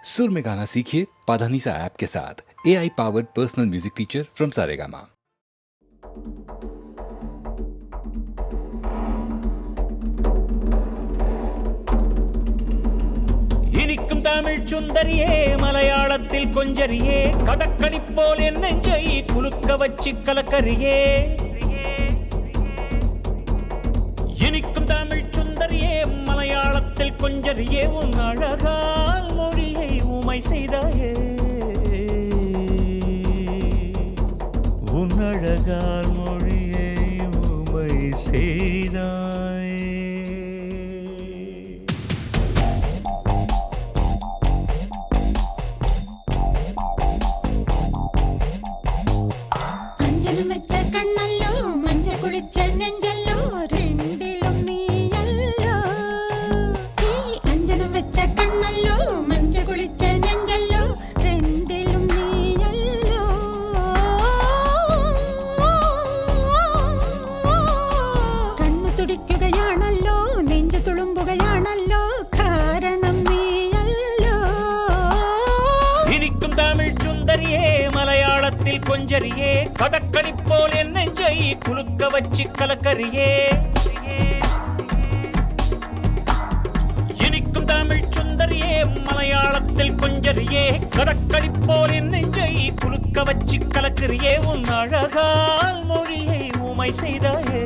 सुर में गाना सीखिए पाधानीसा ऐप के साथ। AI powered personal music teacher from Saregama. இனிக்கும் தமிழ் சுந்தரியே, மலையாளத்தில் கொஞ்சரியே, கடற்கனி போல் என் நெஞ்சை குலுக்க வச்சு கலக்கரியே. இனிக்கும் தமிழ் சுந்தரியே, மலையாளத்தில் கொஞ்சரியே, உன் அழகால் மொழியை ஊமை செய்தாயே. உன் அழகால் மொழியை ஊமை செய்தாயே. மலையாளத்தில் கொஞ்சரியே, கடற்கனி போல் என் நெஞ்சை குலுக்க வச்சு கலக்கரியே. இனிக்கும் தமிழ் சுந்தரியே, மலையாளத்தில் கொஞ்சரியே, கடற்கனி போல் என் நெஞ்சை குலுக்க வச்சு கலக்கரியே. உன் அழகால் மொழியை ஊமை செய்தாயே.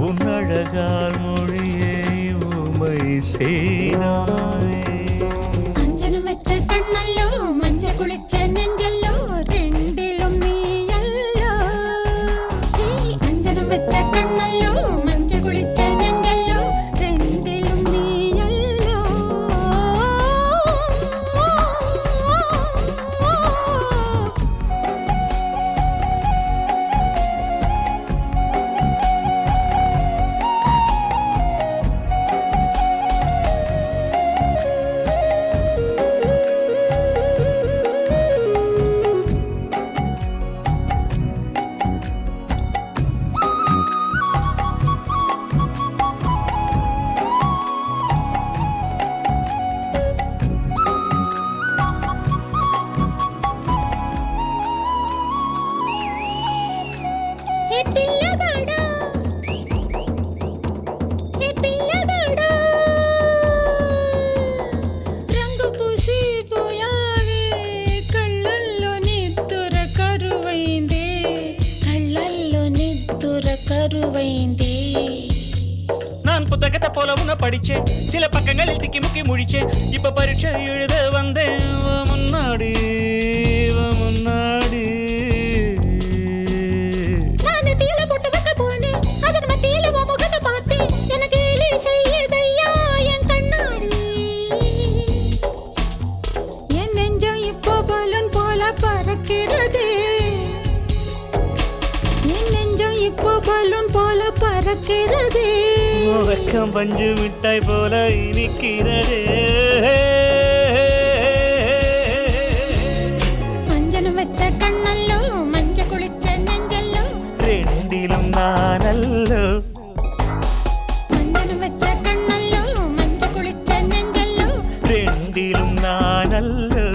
உன் அழகால் மொழியை ஊமை செய்தாயே. நான் புத்தகத்தை போல உன்னை படிச்சேன், சில பக்கங்களில் திக்கி முக்கி முடிச்சேன். இப்ப பரீட்சை எழுத வந்தேன் முன்னாடி முன்னாடி. நான் தீல போட்டு வைக்க போனேன், அதன் மத்தியில முகத்தை பார்த்தேன். எனக்கு செய்யதையா என் கண்ணாடி. என் நெஞ்சம் இப்போ பலன் போல பறக்கிறதே. என் நெஞ்சம் இப்போ பலூன் போல பறக்கிறதே. வெக்கம் பஞ்சு மிட்டாய் போல இனிக்கிறதே. மஞ்சள் வச்ச கண்ணல்லோ, மஞ்ச குளிச்ச நெஞ்சல்லோ, ரெண்டிலும் நானல்லோ. மஞ்சள் வச்ச கண்ணல்லோ, மஞ்ச குளிச்ச நெஞ்சல்லோ, ரெண்டிலும் நானல்லோ.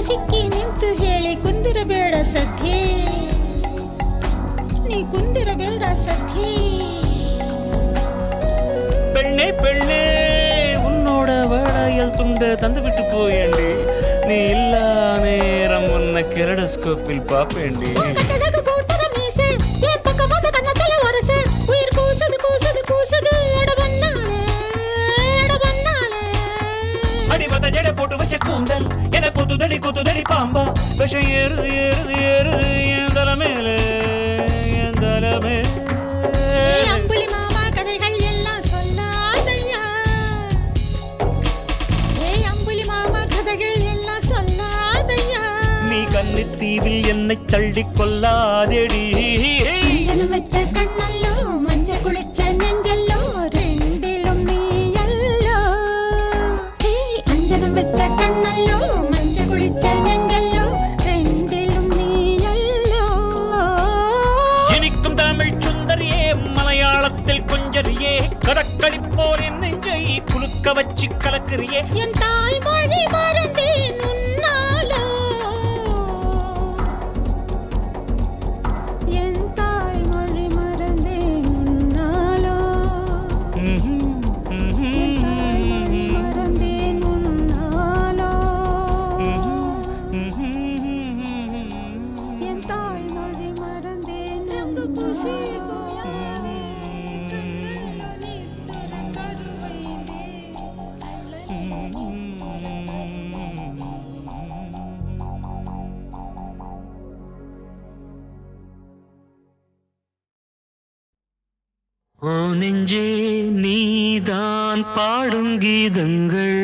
ಸಿಕ್ಕಿ ನಿಂತು ಹೇಳಿ ಕುಂದಿರಬೇಡ ಸದ್ಯೆ, ನೀ ಕುಂದಿರಬೇಡ ಸದ್ಯೆ. பெண்ணே பெண்ணே, உன்னோட வளையல் துண்ட தந்து விட்டு போயேண்டி. நீ இல்லா நேரம் உன்னை கெரடஸ்கோப்பில் பாப்பேண்டி. உயிர் கூசது கூசது கூசது அடிமத ஜட போட்டு வச்ச கூந்தல் என குத்துதடி பாம்பா. விஷம் ஏறுது ஏறுது ஏறுது என் தலைமையில என் தலைமே. அம்புலி மாமா கதைகள் எல்லாம் சொல்லாதையா. அம்புலி மாமா கதைகள் எல்லாம் சொல்லாதையா. நீ கன்னித்தீவில் என்னை தள்ளி கொல்லாதேடி அஞ்சனம் வச்ச கண்ணல்லோ மஞ்ச குளிச்ச நெஞ்சல்லோ ரெண்டிலும் நீயல்லோ அஞ்சனம் வச்ச கண்ணல்லோ மஞ்ச குளிச்ச நெஞ்சல்லோ ரெண்டிலும் நீயல்லோ இனிக்கும் தமிழ் சுந்தரியே மலையாளத்தில் கொஞ்சரியே கடக்களிப்போர் என் நெஞ்சை குலுக்க வச்சு கலக்குறியே என் தாய்மொழி மறந்தேன் உன்னாலோ என் தாய்மொழி மறந்தேன் உன்னாலோ என் தாய்மொழி மறந்தேன் உன்னாலோ என் தாய்மொழி மறந்தேன் ரங்கு பூசி ஓ நெஞ்சே நீதான் பாடும் கீதங்கள்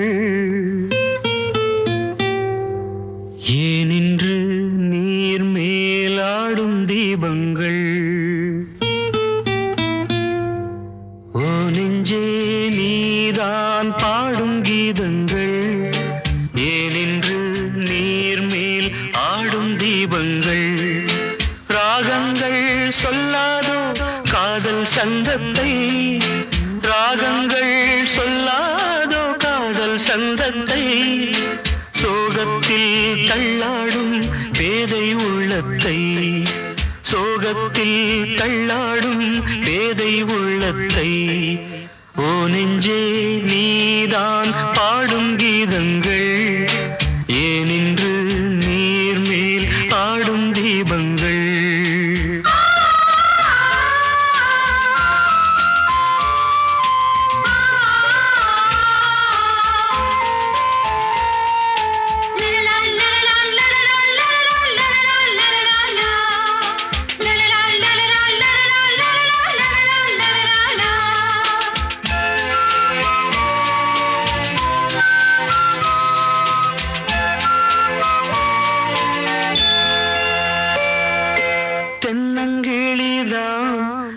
ஏனின்று நீர் மேலாடும் தீபங்கள் ஓ நெஞ்சே நீதான் பாடும் கீதங்கள் ஏனின்று நீர் மேல் ஆடும் தீபங்கள் ராகங்கள் சொல்லாதோ காதல் சந்தத்தை ராகங்கள் சொல்லாதோ காதல் சந்தத்தை சோகத்தில் தள்ளாடும் பேதை உள்ளத்தை சோகத்தில் தள்ளாடும் பேதை உள்ளத்தை ஓ நெஞ்சே நீதான் பாடும் கீதங்கள் ஏனின்று நீர் மேல் ஆடும் தீபங்கள்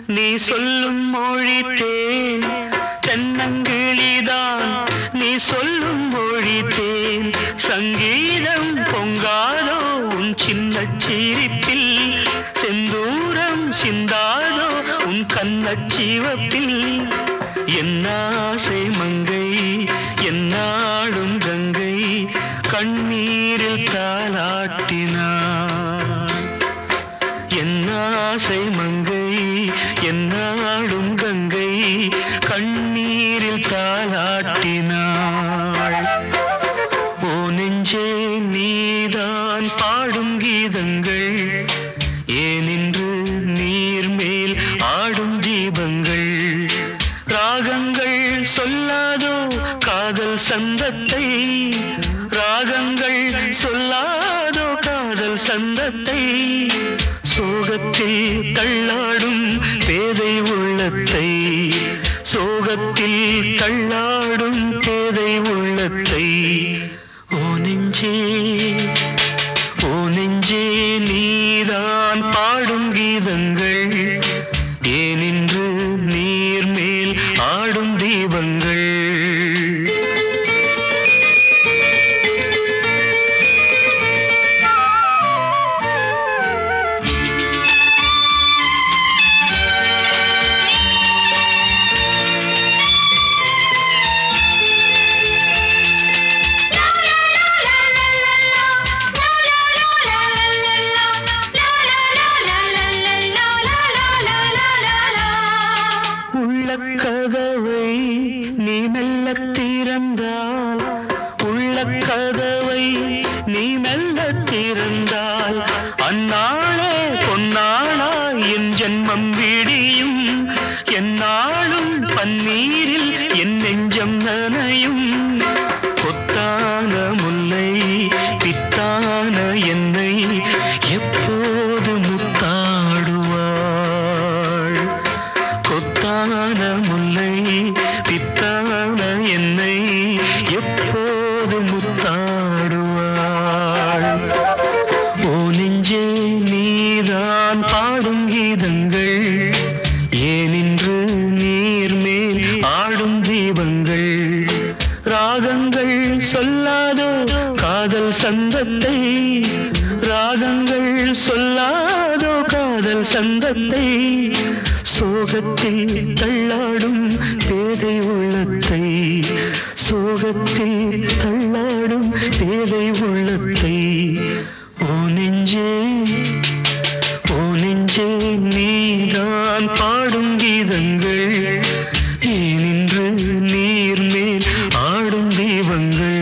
நீ சொல்லும் மொழி தேன் தென்னங்கிளிதான் நீ சொல்லும் மொழி தேன் சங்கீதம் பொங்காதோ உன் சின்ன சிரிப்பில் செந்தூரம் சிந்தாதோ உன் கண்ணச் சிவப்பில் என்னாசை மங்கை என்னாடும் கங்கை கண்ணீரில் தாலாட்டினார் என்னாசை மங்கை என்னாடும் கங்கை கண்ணீரில் தாலாட்டினாள் ஓ நெஞ்சே நீதான் பாடும் கீதங்கள் ஏனின்று நீர் மேல் ஆடும் தீபங்கள் ராகங்கள் சொல்லாதோ காதல் சந்தத்தை ராகங்கள் சொல்லாதோ காதல் சந்தத்தை சோகத்தில் தள்ளாடும் பேதை உள்ளத்தை சோகத்தில் தள்ளாடும் பேதை உள்ளத்தை ஓ நெஞ்சே நீதான் பாடும் கீதங்கள் ஏனின்று நீர் மேல் ஆடும் தீபங்கள் கதவை நீ மெல்ல திறந்தால் உள்ள கதவை நீ மெல்ல திறந்தால் அந்நாளே பொன்னாளா என் ஜென்மம் விடியும் என்னாலும் பன்னீரில் என் நெஞ்சம் நனையும் கொத்தான முல்லை பித்தான என்னை எப்போது முத்தாடுவாள் கொத்தான முல்லை பித்தான என்னை எப்போது முத்தாடுவாள் ஓ நெஞ்சே நீ நான் பாடும் கீதங்கள் ஏனின்று நீர் மேல் ஆடும் தீபங்கள் ராகங்கள் சொல்லாதோ காதல் சந்தத்தை ராகங்கள் சொல்லாதோ காதல் சந்தத்தை சோகத்தில் தள்ளாடும் பேதை உள்ளத்தை சோகத்தில் தள்ளாடும் பேதை உள்ளத்தை ஓ நெஞ்சே நீதான் பாடும் கீதங்கள் ஏனின்று நீர் மேல் ஆடும் தெய்வங்கள்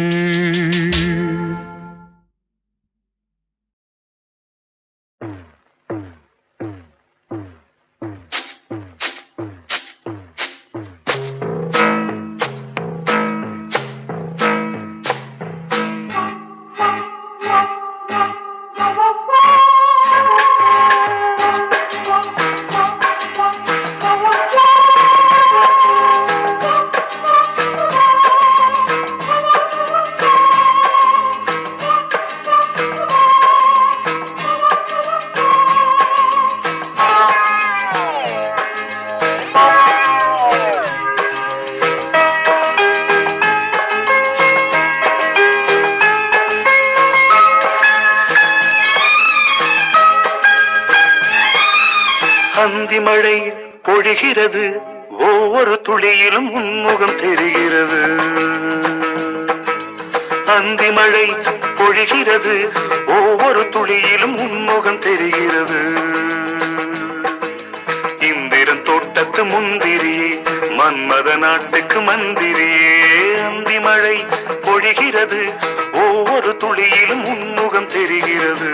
அந்தி மழை பொழிகிறது ஒவ்வொரு துளியிலும் உன்முகம் தெரிகிறது அந்தி மழை பொழிகிறது ஒவ்வொரு துளியிலும் உன்முகம் தெரிகிறது இந்திரன் தோட்டத்து முந்திரியே மன்மத நாட்டுக்கு மந்திரியே அந்தி மழை பொழிகிறது ஒவ்வொரு துளியிலும் உன்முகம் தெரிகிறது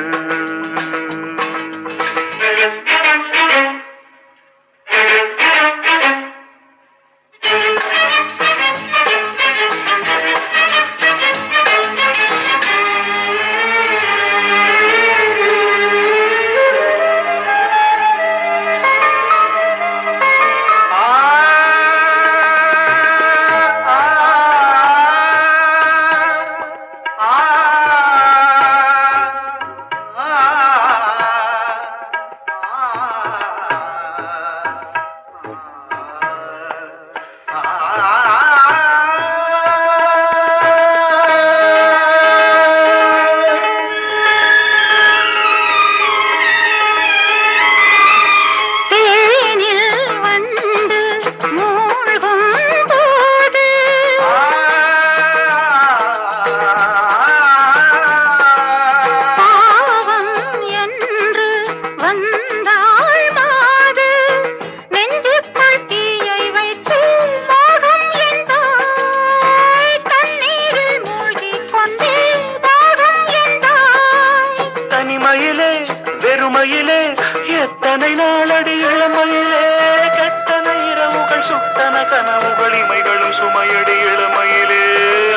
எத்தனை நாளடி இளமையிலே கெட்டன இரவுகள் சுட்டன கனவுகள் இமைகளும் சுமையடி இளமையிலே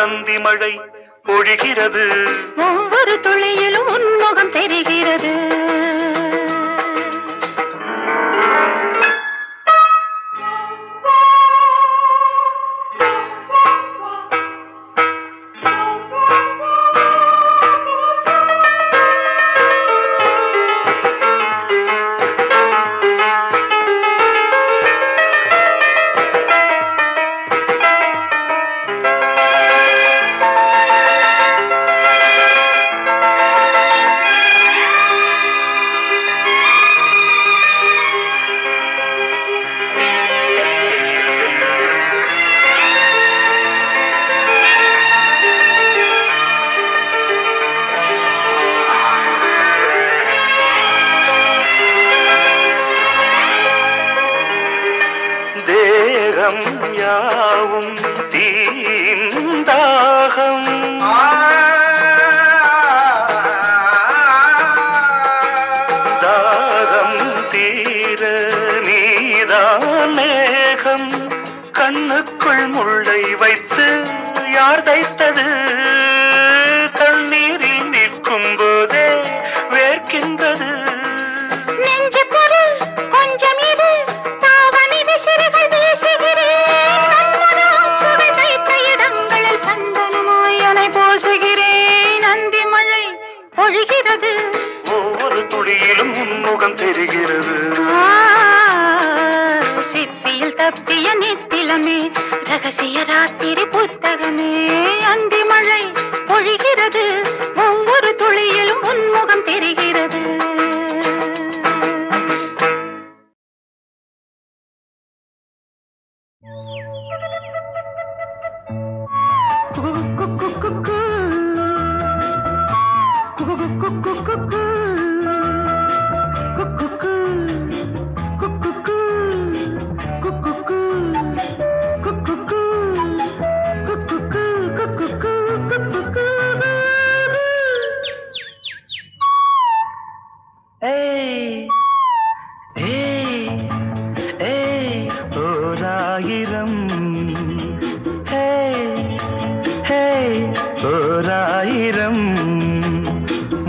அந்தி மழை பொழிகிறது ஒவ்வொரு துளியிலும் உன்முகம் தெரிகிறது தேகம் யாவும் தீந்தாகம் தாகம் தீர நீதான் மேகம் கண்ணுக்குள் முள்ளை வைத்து யார் தைத்தது கண்ணீரில் நிற்கும் போதே வேர்க்கின்றது நெஞ்சு பொருள் கொஞ்சம் இது தாவணி விசிறுகள் வீசுகிறேன் சுவை தைத்த இடங்களில் சந்தனமாய் அலை போசுகிறேன் அந்தி மழை பொழிகிறது ஒவ்வொரு துளியிலும் உன்முகம் தெரிகிறது வருகிறது. சிப்பியில் தப்பிய நித்திலமே ரகசிய ராத்திரி புத்தகமே அந்தி மழை பொழிகிறது ஒவ்வொரு துளியிலும் உன்முகம் தெரிகிறது.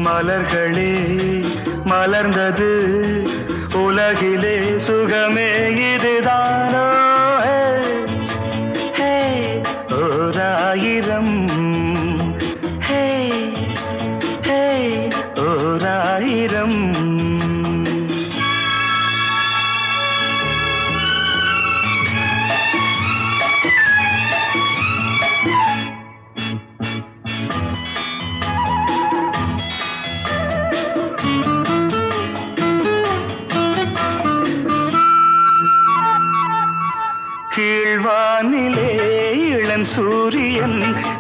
மலர்களே மலர்ந்தது உலகிலே சுகமே இதுதானோ. ஓராயிரம் ஓராயிரம் கீழ்வானிலே இளம் சூரியன்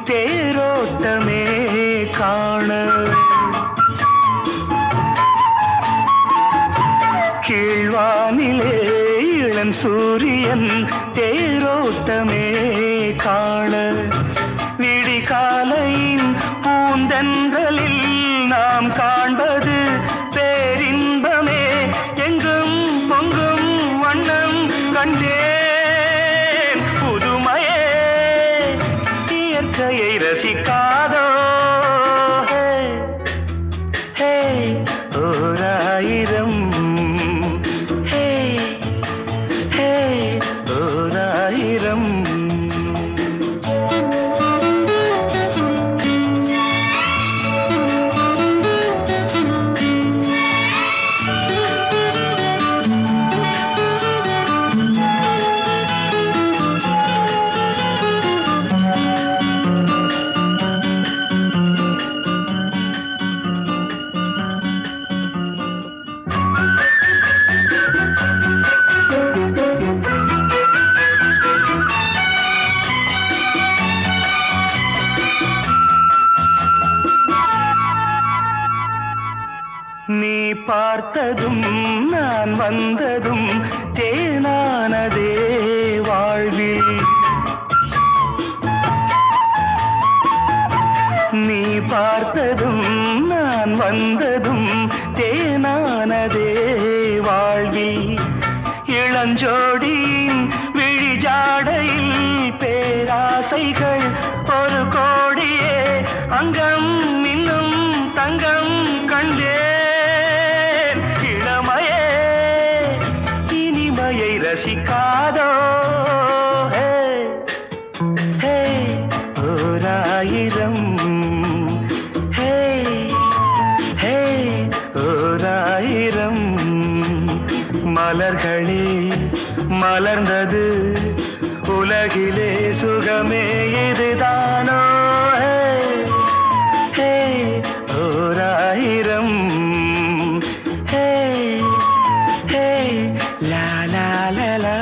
தேரோட்டமே காண. கீழ்வானிலே இளம் சூரியன் தேரோட்டமே காண. விடிகாலையின் பூந்தென்றலில் நாம் காண்பது பேரின்பமே. எங்கும் பொங்கும் வண்ணம் கண்டே இயற்கையை ரசிக்காதோ. ஓராயிரம் ஓராயிரம் நீ பார்த்ததும் நான் வந்ததும் தேனானதே வாழ்வில். நீ பார்த்ததும் நான் வந்ததும் தேனானதே வாழ்வில். இளஞ்சோடியின் விழிஜாடையில் பேராசைகள் ஒரு கோடியே அங்கம் இன்னும் தங்கம் கண்டே. ரசிக்காதோ. ஓராயிரம் ஓராயிரம் மலர்களே மலர்ந்தது உலகிலே சுகமே இதுதானோ. ஓராயிரம் la la la la.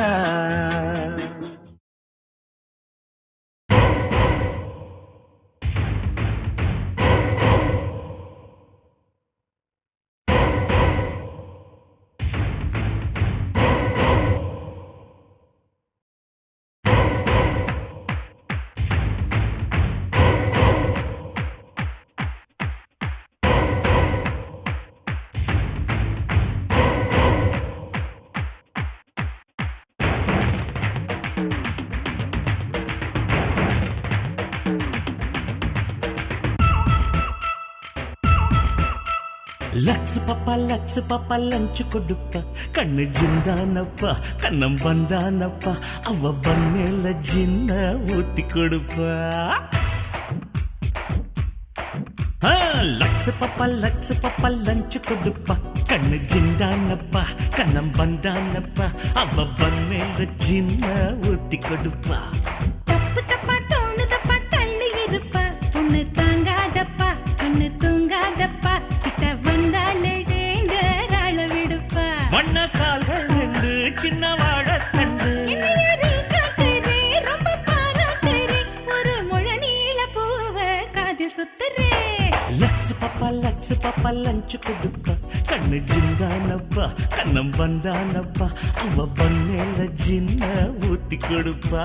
லக்ஸ் பாப்பா லஞ்ச் கொடுப்ப கண்ணு ஜிந்தானப்பா கண்ணம் வந்தானப்பா அவ பண்ணல ஜின்ன ஊத்தி கொடுப்பா. லக்ஸு பப்பா லஞ்சு கொடுப்பா கண்ணு ஜிண்டானப்பா கண்ணம் வந்தானப்பா அவ மேல ஜின்ன ஊத்தி கொடுப்பா தப்பு தப்பா தோணுதப்பா தள்ளி இருப்பா ஒண்ணு தாங்காதப்பா கண்ணு தூங்காதப்பா கிட்ட வந்தாலே டேஞ்சர் ஆள விடுப்பா வண்ண கால்கள் ரெண்டு சின்ன வாழ தண்டு ரொம்ப பாராட்டுறே ஒரு முழ நீள பூவ காதில் சுத்துறே லக்ஸு பப்பா லஞ்சு கொடுப்பா கண்ணு ஜிந்தானப்பா கண்ணம் வந்தானப்பா அவ மேல ஜின்ன ஊத்தி கொடுப்பா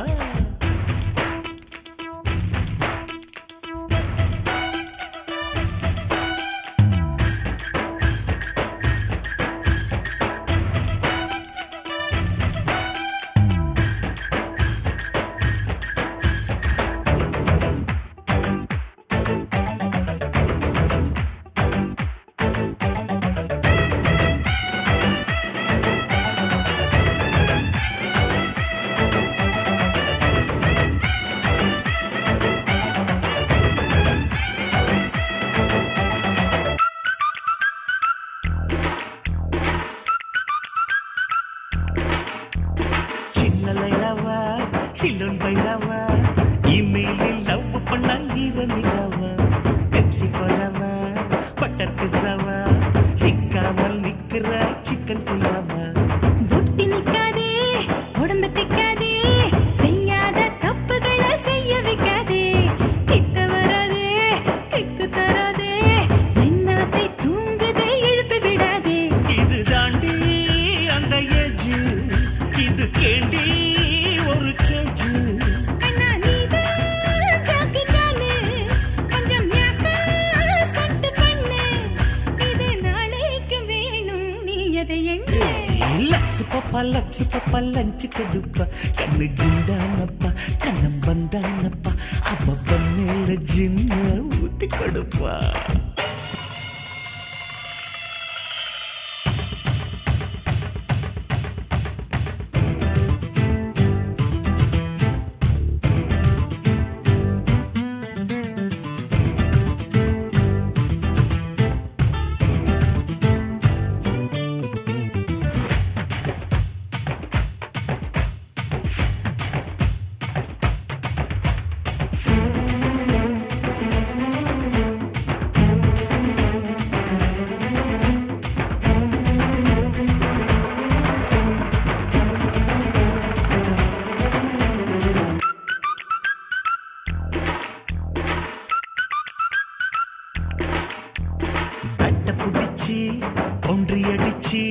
சிலோன் பைராவா இமெயிலில் லவ் பண்ண ஈரமில்லாவா பெப்சி போலாவா பட்டர் பிஸ்ஸாவா சிக்காமல் நிக்கிற சிக்கன் புல்லாவா புத்தி நிக்காதே உடம்பு திக்காதே செய்யாத தப்புகளை செய்ய வைக்காதே கிட்ட வராதே கிக்கு தராதே என்னாத்தை தூங்குதே எழுப்பி விடாதே இது தாண்டி அந்த ஏஜ் இது கேண்டி ஒரு கேஜ் அண்ணா நீதான் ஜாக்கி காலு கொஞ்சம் ஞாபக பட்டு பண்ணு இது நாளைக்கு வேணும் நீ எதை எண்ணு லக்ஸு பப்பா லஞ்சு கொடுப்பா கண்ணு ஜிண்டானப்பா கண்ணம் வந்தானப்பா அவ மேல ஜின்ன ஊத்தி கொடுப்பா பவுண்டரி அடிச்சு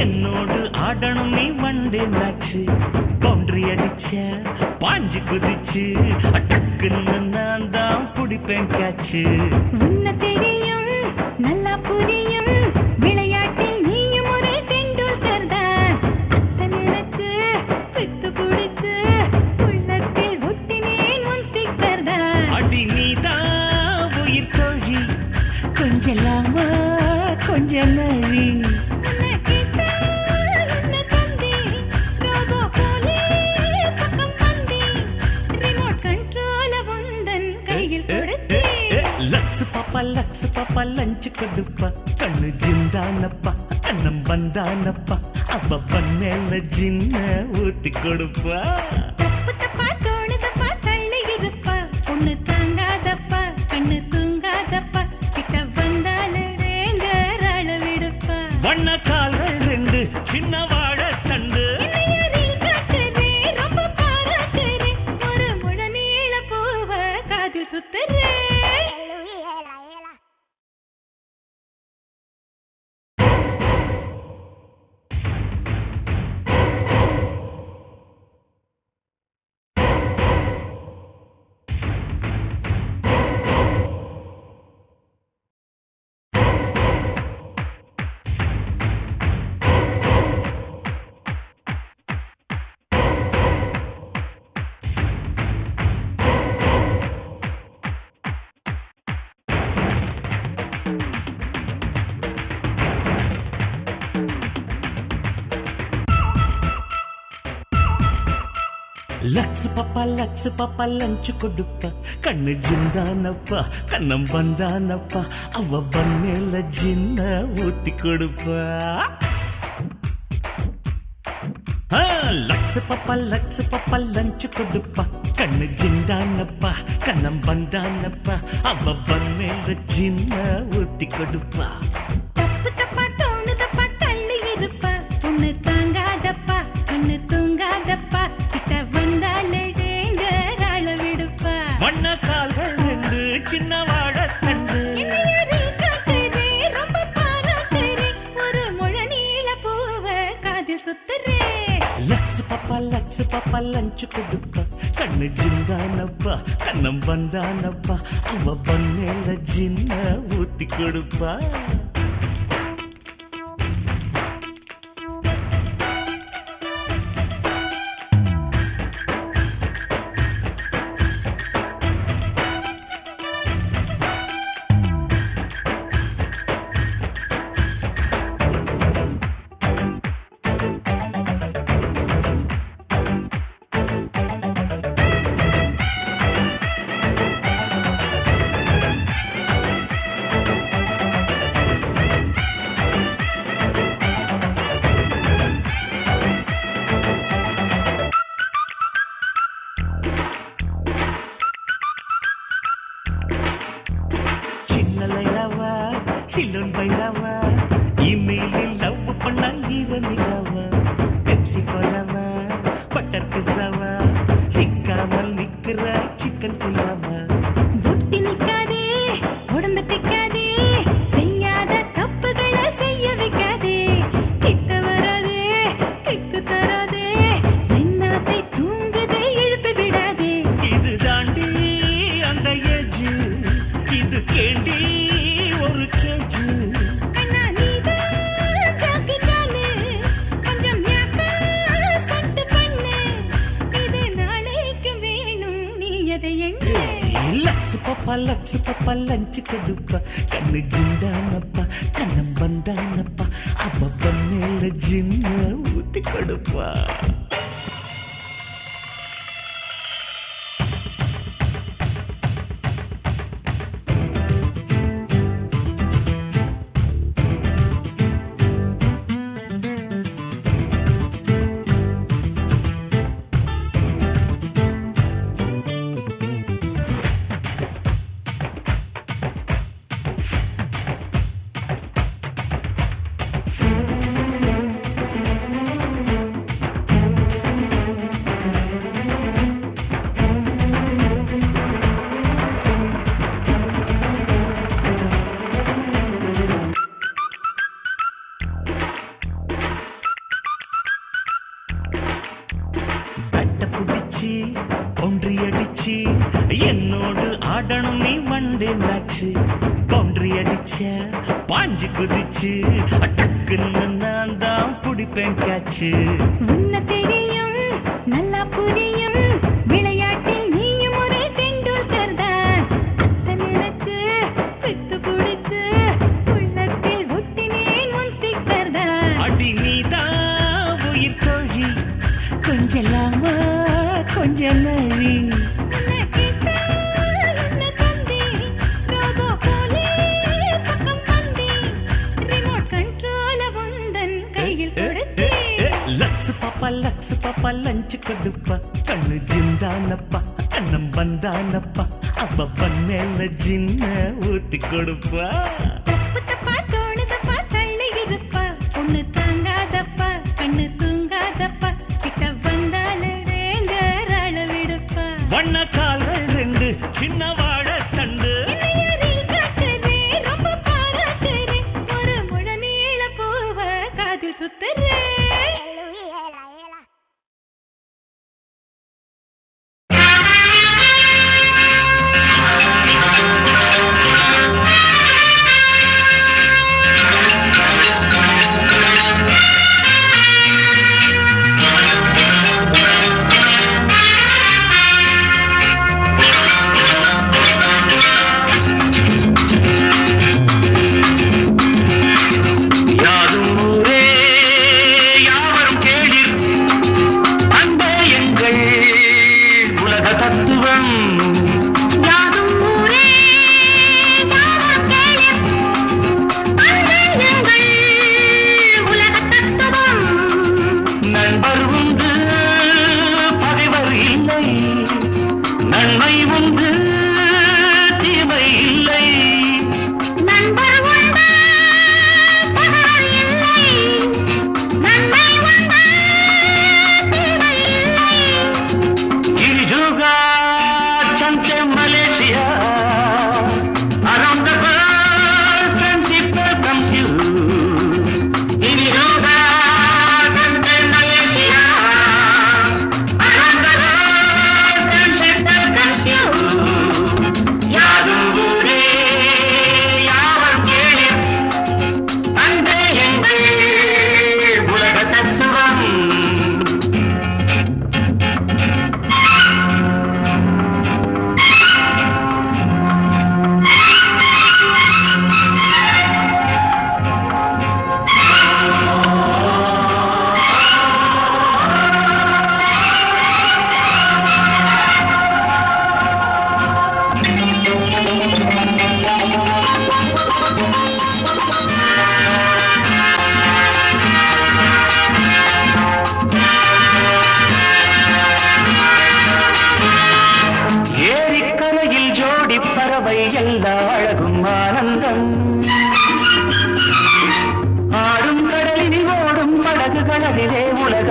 என்னோடு ஆடணும் நீ வண்டே மேட்ச் பவுண்டரி அடிச்ச பாஞ்சு குதிச்சு டக்குன்னு நான் தான் பிடிப்பேன் கேட்சு உன்ன தெரியும் நல்லா புரியும் விளையாட்டில் நீயும் ஒரு டெண்டுல்கர் தான் அத்தனுக்கு பித்து பிடிச்சு உள்ளத்தில் ஒட்டினேன் உன் ஸ்டிக்கர் தான் அடி நீதான் உயிர் தோழி கொஞ்சலாமா கொஞ்ச நழி உன்னை கேட்டா உன்னை தந்தி ரோபோ போலே பக்கம் வந்தி ரிமோட் கண்ட்ரோல உந்தன் கையில் கொடுத்தேன் லக்ஸு பப்பா லஞ்சு கொடுப்பா கண்ணு ஜிந்தானப்பா கண்ணம் வந்தானப்பா அவ மேல ஜின்ன ஊத்தி கொடுப்பா தப்பு தப்பா தோணுதப்பா தள்ளி இருப்பா ஒண்ணு தாங்காதப்பா கண்ணு தூங்காதப்பா கிட்ட வந்தாலே டேஞ்சர் ஆள விடுப்பா வண்ண கால்கள் ரெண்டு சின்ன வாழ தண்டு என்னையரில் காட்டுறே ரொம்ப பாராட்டுறே ஒரு முழ நீள பூவ காதில் சுத்துறே லக்ஸ் பாப்பா லஞ்சு கொடுப்பா கண்ணு ஜிந்தானப்பா கண்ணம் வந்தானப்பா அவ பண்ணல ஜின்ன ஊத்தி கொடுப்பா லக்ஸ் பாப்பா லஞ்சு கொடுப்பா கண்ணு ஜிந்தானப்பா கண்ணம் வந்தானப்பா அவ பண்ணல ஜின்ன ஊத்தி கொடுப்பா தப்பு தப்பா தோணுதப்பா தள்ளி இருப்பா பொண்ணு தாங்காதப்பா கண்ணு தூங்காதப்பா கிட்ட வந்தாலே டேஞ்சரால விடுப்பா வண்ண கால்கள் ரெண்டு சின்ன வாழ தண்டு ரொம்ப பாராட்டுறே ஒரு முழ நீள பூவ காது சுத்துறே லக்ஸ் பாப்பா லஞ்சு கொடுப்பா கண்ணு ஜிந்தானப்பா கண்ணம் வந்தானப்பா அவ பண்ணல ஜின்ன ஊத்தி கொடுப்பா சிலோன் பைராவா இமெயிலில் லவ் பண்ண ஈரமில்லாவா பெப்சி கோலாவா பட்டர் பிஸ்ஸாவா சிக்காமல் நிக்கிற சிக்கன் புல்லாவா புத்தி நிக்காதே உடம்பு திக்காதே செய்யாத தப்புகளை செய்ய வைக்காதே கிட்ட வராதே கிக்கு தராதே என்னாத்தை தூங்குதே எழுப்பி விடாதே இது தாண்டி அந்த ஏஜ் இது கேண்டி ஒரு கேஜ் அண்ணா நீதான் ஜாக்கி காலு கொஞ்சம் ஞாபக பட்டு பண்ணு இது நாளைக்கு வேணும் நீ எதை எண்ணு லக்ஸ் பாப்பா லஞ்சு கொடுப்பா கண்ணு ஜிந்தானப்பா கண்ணம் வந்தானப்பா அவ பண்ணல ஜின்ன ஊத்தி கொடுப்பா ஒன்றி அடிச்சு என்னோடு ஆடணும் நீ வண்டே மேட்சு பவுண்டரி அடிச்ச பாஞ்சு குதிச்சு டக்குன்னு நான் தான் குடிப்பேன் கேட்சு உன்ன தெரியும் நல்லா புரியும் விளையாட்டில் நீயும் ஒரே டெண்டுல்கர் தான் அத்தை நினைச்சு பித்து குடிச்சு உள்ளத்தில் ஒட்டினேன் உன் ஸ்டிக்கர் தான் அடி நீதான் உயிர் கோழி கொஞ்சலாமா கொஞ்ச நழி உன்னை கேட்டா உன்னை தந்தி ரோபோ போலே பக்கம் வந்தி ரிமோட் கண்ட்ரோல உந்தன் கையில் கொடுத்தே லக்ஸ் பாப்பா லஞ்சு கொடுப்பா கண்ணு ஜிந்தானப்பா கண்ணம் வந்தானப்பா அவ பண்ணல ஜின்ன ஊத்தி கொடுப்பா தப்பு தப்பா தோணுதப்பா தள்ளி இருப்பா பொண்ணு தாங்காதப்பா கண்ணு தூங்காதப்பா கிட்ட வந்தாலே டேஞ்சரால விடுப்பா வண்ண கால்கள் ரெண்டு சின்ன வாழ தண்டு என்னையரில் காட்டுறே ரொம்ப பாராட்டுறே ஒரு முழ நீள பூவ காதில் சுத்துறே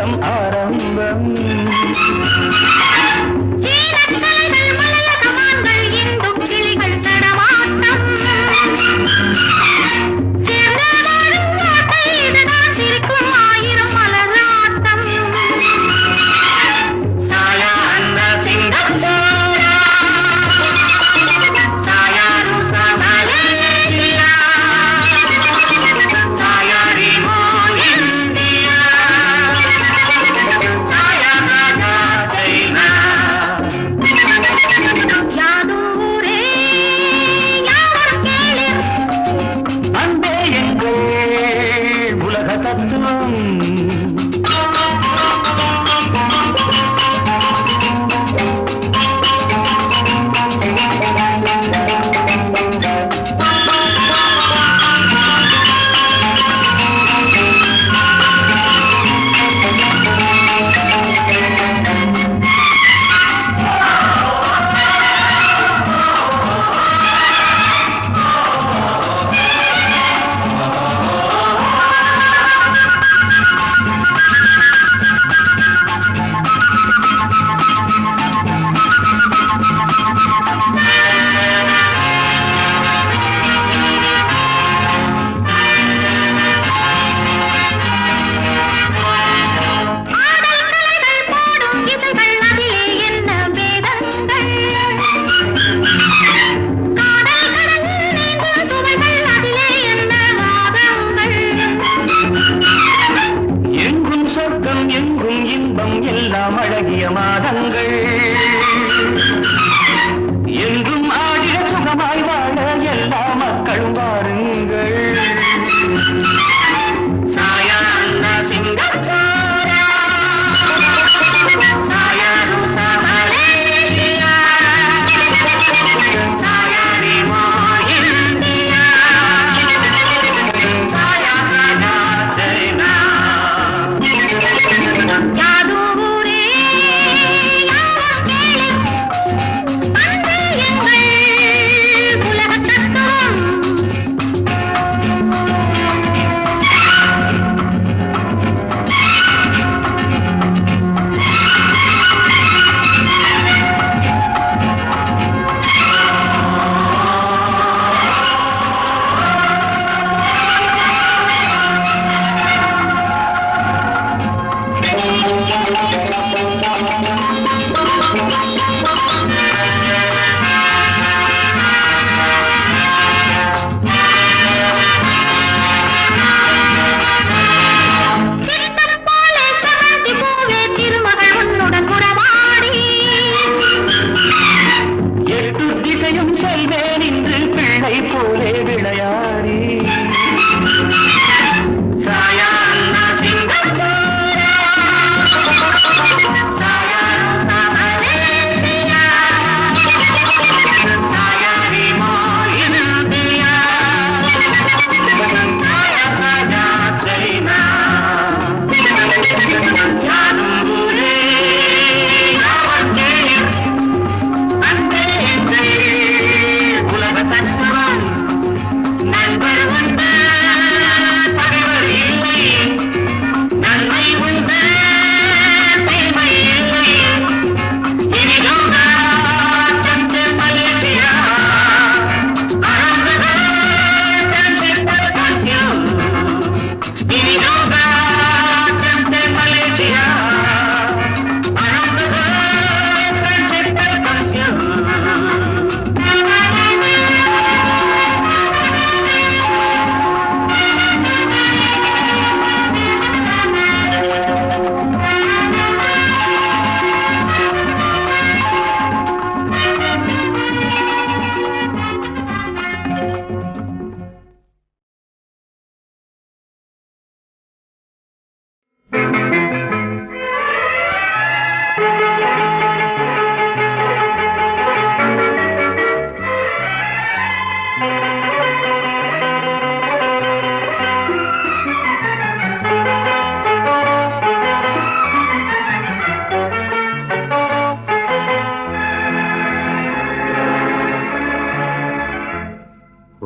சொர்க்கம் ஆரம்பம்.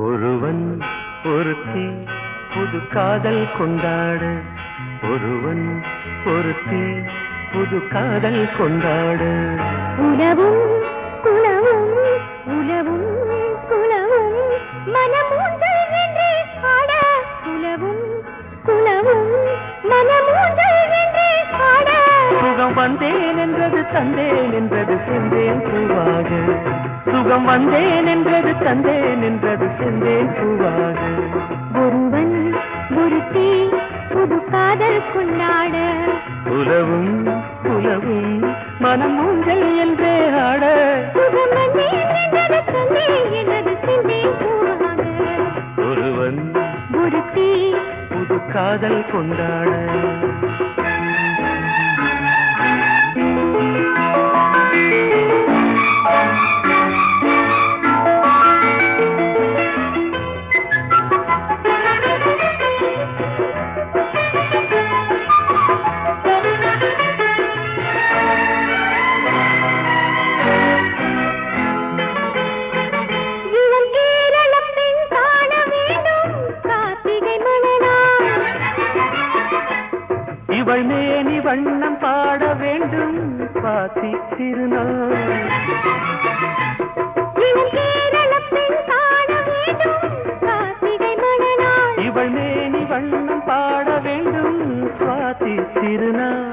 ஒருவன் ஒருத்தி புது காதல் கொண்டாட ஒருவன் ஒருத்தி புது காதல் கொண்டாடு. உலவும் குலவும் உலவும் குலவும் மனமூந்தல் வென்றே ஆட. உலவும் குலவும் மனமூந்தல் வென்றே ஆட. சுகம் வந்தேன் என்றது தந்தேன் என்றது செந்தேன் பூவாக. சுகம் வந்தேன் என்றது தந்தேன் என்றது செந்தேன் பூவாக. ஒருவன் ஒருத்தி புது காதல் கொண்டாட. உலவும் உலவும் மனம் ஊஞ்சல் என்றே ஆட. சுகம் வந்தேன் என்றது தந்தேன் என்றது செந்தேன் பூவாக. ஒருவன் ஒருத்தி புது காதல் கொண்டாட. இவள் மேனி வண்ணம் பாட வேண்டும் பாத்தி திருநாள். இவள் மேனி வண்ணம் பாட வேண்டும் சுவாதி திருநாள்.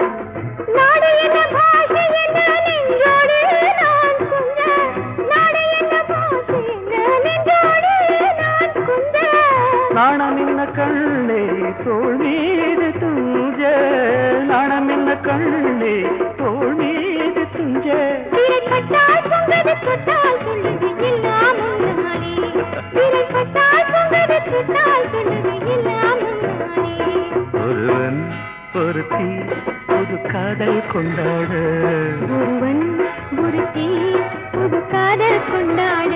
நாணம் என்ன கண்ணே தோள் மீது துஞ்ச. நாணம் என்ன கண்ணே தோள் மீது துஞ்ச. ஒருவன் ஒருத்தி புது காதல் கொண்டாட. ஒருவன் ஒருத்தி புது காதல் கொண்டாட.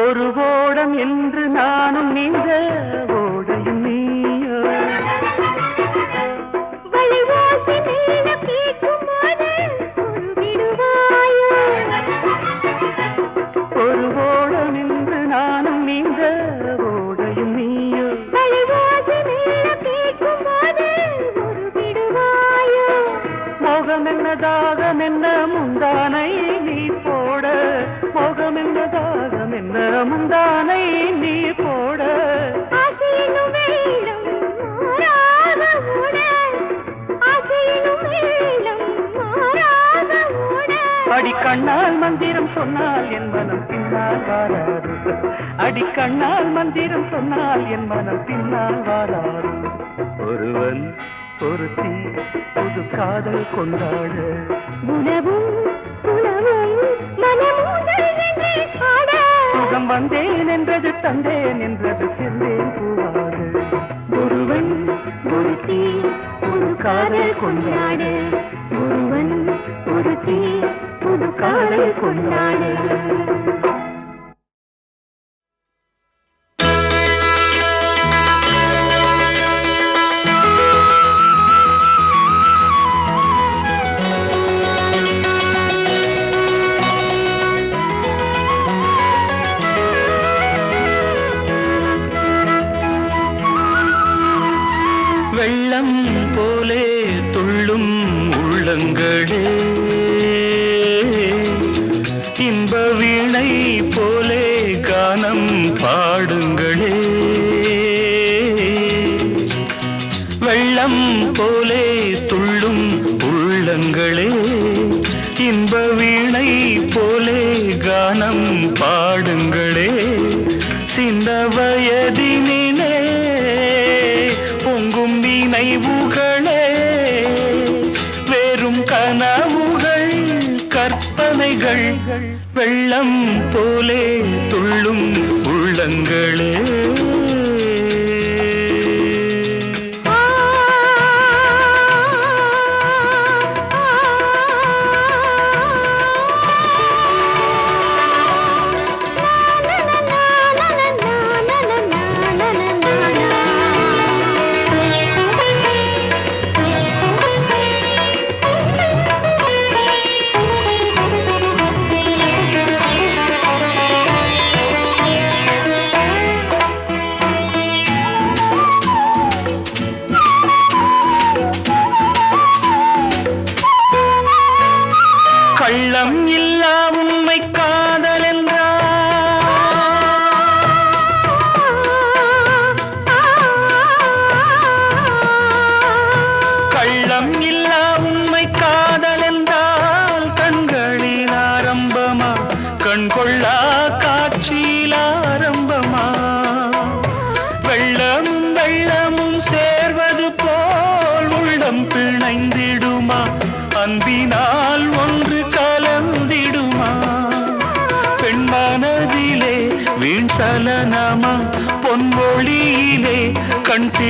ஒரு ஓடம் என்று நானும் நீந்த ஓடையும் நீயோ. ஒரு ஓடம் என்று நானும் நீந்த ஓடையும் நீயோ. மோகம் என்ன தாகம் என்ன முந்தானை நீ போட. மோகம் என்ன தாகம் என்ன முந்தானை நீ போட. அடிக்கண்ணால் மந்திரம் சொன்னால் என் மனம் பின்னால் வாராது. அடிக்கண்ணால் மந்திரம் சொன்னால் என் மனம் பின்னால் வாராது. ஒருவன் ஒருத்தி புது காதல் கொண்டாட. உலவும் உலவும் மனமூந்தல் வென்றே ஆட. சுகம் வந்தேன் என்றது தந்தேன் என்றது செந்தேன் பூவாக. ஒருவன் ஒருத்தி புது காதல் கொண்டாட. ஒருவன் ஒருத்தி புது காதல் கொண்டாட. வெள்ளம் போலே துள்ளும் உள்ளங்களே இன்ப வீணை போலே கானம் பாடுங்களே. வெள்ளம் போலே துள்ளும் உள்ளங்களே இன்ப வீணை போலே கானம் பாடுங்களே. சின்ன வயதினிலே பொங்கும் நினைவுகளே வெறும் கனவுகள் கற்பனைகள். வெள்ளம் போலே துள்ளும் உள்ளங்களே.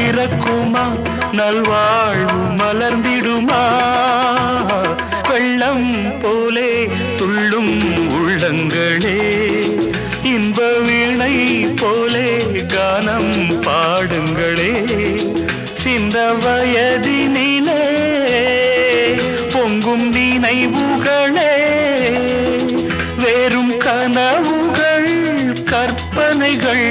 பிறக்குமா நல்வாழ்வு மலர்ந்திடுமா வெள்ளம் போலே துள்ளும் உள்ளங்களே இன்ப வீணை போலே கானம் பாடுங்களே சின்ன வயதினிலே பொங்கும் நினைவுகளே வேறும் கனவுகள் கற்பனைகள்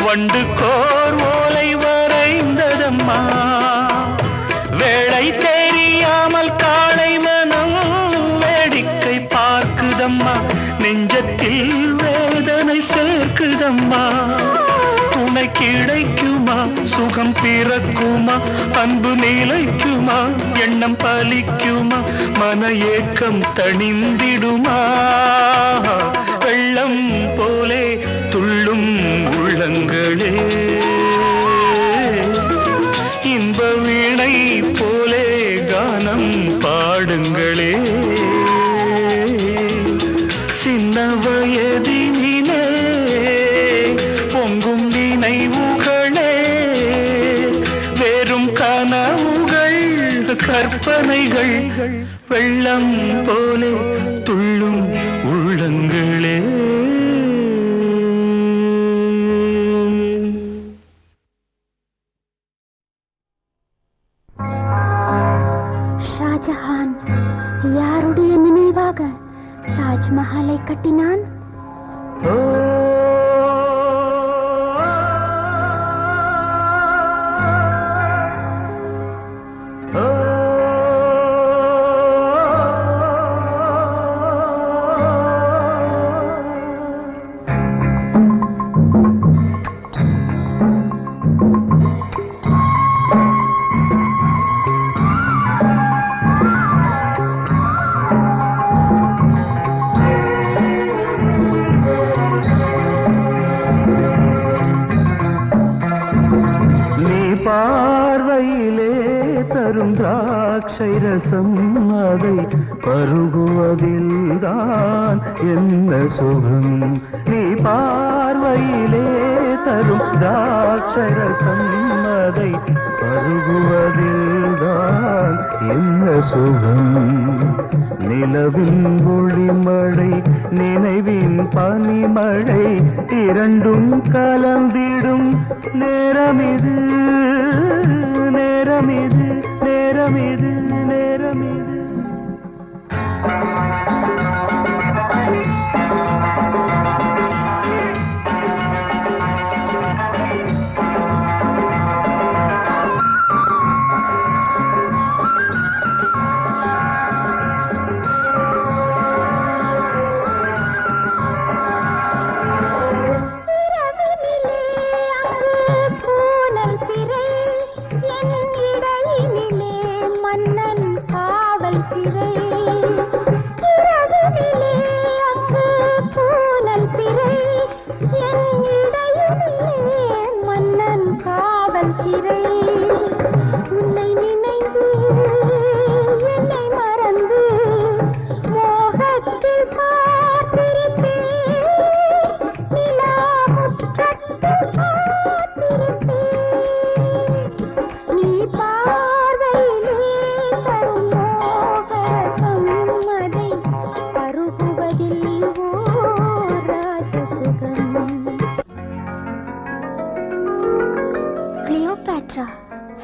வண்டு கோர் ஓலை வரைந்ததம்மா வேளை தெரியாமல் காளை மனம் வேடிக்கை பார்க்குதம்மா நெஞ்சத்தில் வேதனை சேர்க்குதம்மா துணை கிடைக்குமா சுகம் பிறக்குமா அன்பு நிலைக்குமா எண்ணம் பலிக்குமா மன ஏக்கம் தணிந்திடுமா வெள்ளம் போலே துள்ளும் உள்ளங்களே இன்ப வீணை போலே கானம் பாடுங்களே சின்ன வயதினிலே பொங்கும் நினைவுகளே வேறும் கனவுகள் கற்பனைகள் வெள்ளம் போலே துள்ளும் உள்ளங்களே ஷாஜஹான் யாருடைய நினைவாக தாஜ்மஹாலை கட்டினான்? பார்வையிலே தரும் திராட்சை ரசம் அதை பருகுவதில்தான் என்ன சுகம் நீ பார்வையிலே தரும் திராட்சை ரசம் அதை பருகுவதில்தான் என்ன சுகம் நிலவின் ஒளிமழை நினைவின் பனிமழை இரண்டும் கலந்திடும் நேரமிது நேரமிது நேரமிது நேரமிது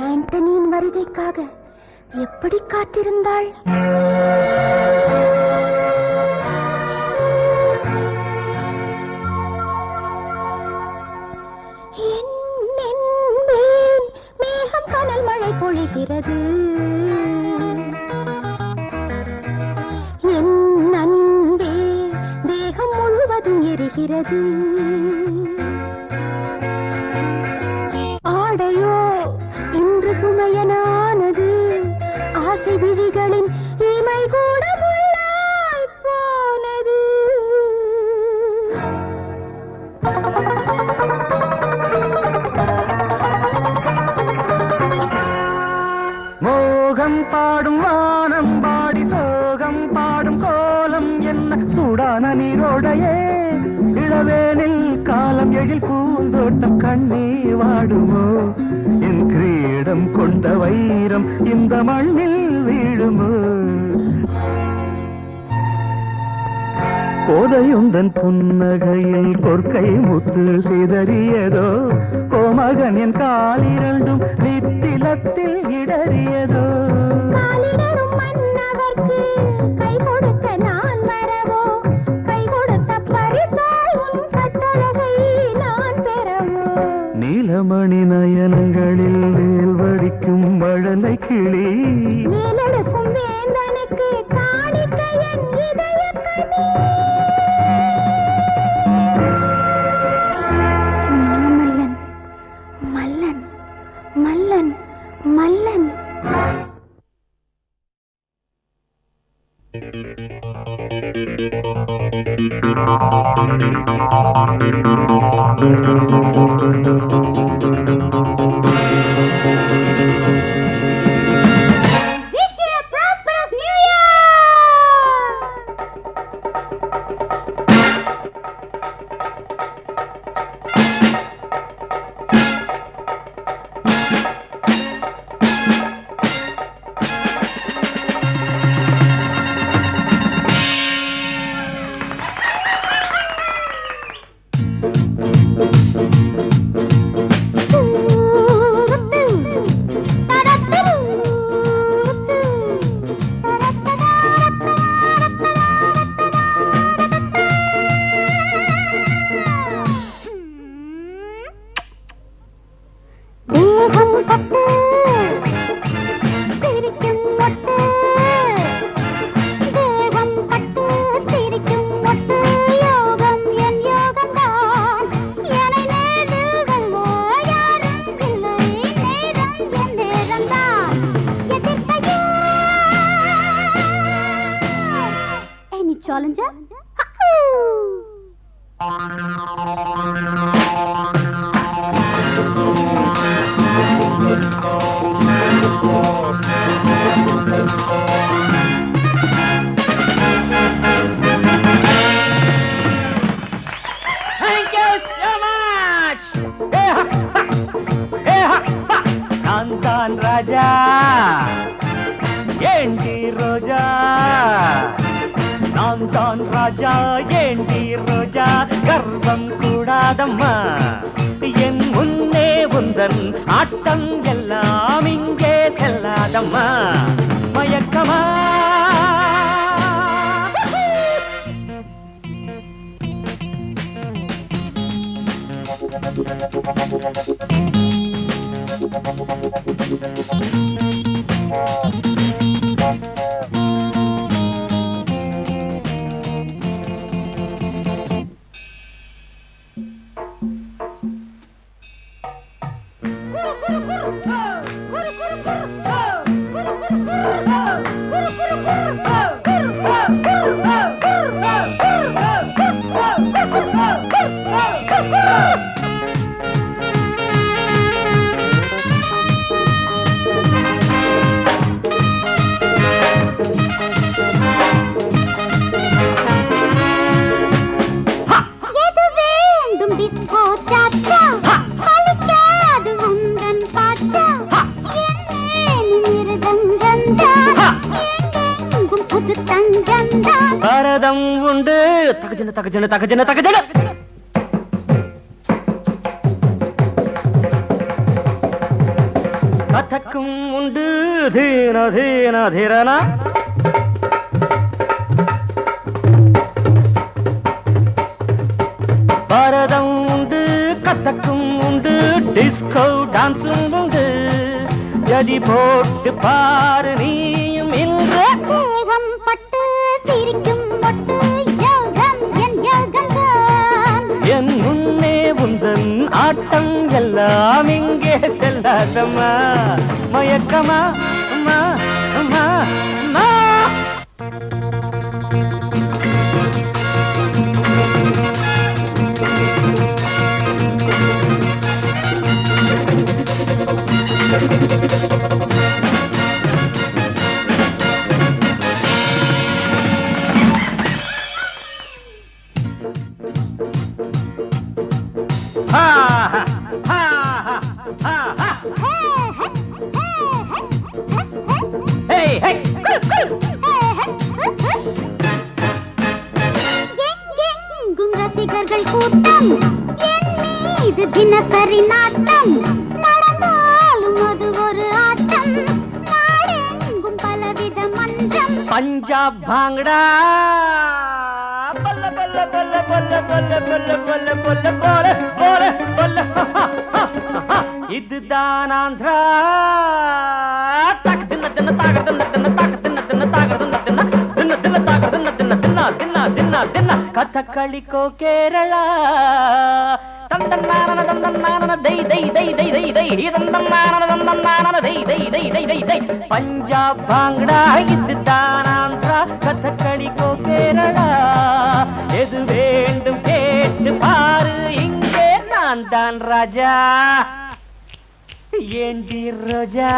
ஆண்டனியின் வருகைக்காக எப்படி காத்திருந்தாள்? எரிகிறது என் அன்பே தேகம் முழுவதும் எரிகிறது ஆடையோ இன்று சுமையனானது ஆசை விழிகளின் இமை கூட முள்ளாய் போனது மோகம் பாடும் வானம் பாடி சோகம் பாடும் கோலம் என்ன சூடான நீரோடையே இளவேனில் காலம் எழில் பூந்தோட்டம் கண்ணே வாடுமோ என் கிரீடம் கொண்ட வைரம் இந்த மண்ணில் வீழுமோ கோதையுந்தன் புன்னகையில் கொற்கை முத்து சிதறியதோ கோமகன் என் காலிரண்டும் நித்திலத்தில் இடறியதோ காலிடரும் மன்னவர்க்கு கை கொடுக்க நான் வரவோ கை கொடுத்த பரிசாய் உன் கட்டழகை நான் பெறவோ நீலமணி நயனங்களில் வேல் வடிக்கும் மழலை கிளி மேலெடுக்கும் வேந்தனுக்கு காணிக்க என் இதயக்கனி மல்லன் மல்லன் மல்லன் மல்லன் Wish you a prosperous New Year! தேகம் பட்டு சிரிக்கும் மொட்டு தேகம் பட்டு சிரிக்கும் மொட்டு யோகம் என் யோகம்தான் என்னை நேரில் வெல்ல யாரும் இல்லை நேரம் என் நேரம்தான் எதிர்க்கையோ Any challenger? Thank you so much. நான் ராஜா ஏண்டி ரோஜா நான் தான் ராஜா ஏண்டி ரோஜா கர்வம் கூடாதம்மா என் முன்னே உந்தன் ஆட்டம் எல்லாம் இங்கே செல்லாதம்மா மயக்கமா பரதம் உண்டு தகஜன தகஜன தகஜன தகஜன கதக்கும் உண்டு தீன தீன தீரனா பரதம் உண்டு கதக்கும் உண்டு டிஸ்கோ டான்ஸும் உண்டு ஜதி போட்டு பாரு நீயும் இன்று தேகம் பட்டு சிரிக்கும் மொட்டு யோகம் என் யோகம் தான் என் முன்னே உந்தன் ஆட்டம் எல்லாம் இங்கே செல்லாதம்மா மயக்கமா அம்மா அம்மா அம்மா ha ha ha ha ha hey hey எங்கெங்கும் ரசிகர்கள் கூட்டம் என் மீது தினசரி நாட்டம் நடந்தாலும் அது ஒரு ஆட்டம் நாடெங்கும் பலவித மன்றம் பஞ்சாப் பாங்கடா பல்ல பல்ல பல்ல பல்ல பல்ல பல்ல பல்ல பல்ல போல போல பல்ல இதுதான் ஆந்திரா தக் தின்ன தின்ன தாக தின்ன தின்ன தாக தின்ன தின்ன தாக தின்ன தின்ன தின்ன தின்ன தாக தின்ன தின்ன தின்ன தின்ன தின்ன தின்ன கதகளிக்கோ கேரளா தந்தன்னான தந்தன்னான தை தை தை தை தை தை தந்தன்னான தந்தன்னான தை தை தை தை தை தை பஞ்சாப் பாங்கடா இதுதான் ஆந்திரா கதகளிக்கோ கேரளா எது வேண்டும் கேட்டு பாரு இங்கே நான் தான் ராஜா ஏண்டி ரோஜா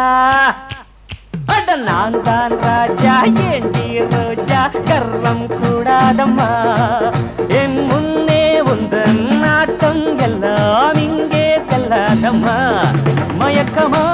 அட நான் தான் ராஜா ஏண்டி ரோஜா கர்வம் கூடாதம்மா என் முன்னே உந்தன் நாட்டம் எல்லாம் இங்கே செல்லாதம்மா மயக்கமா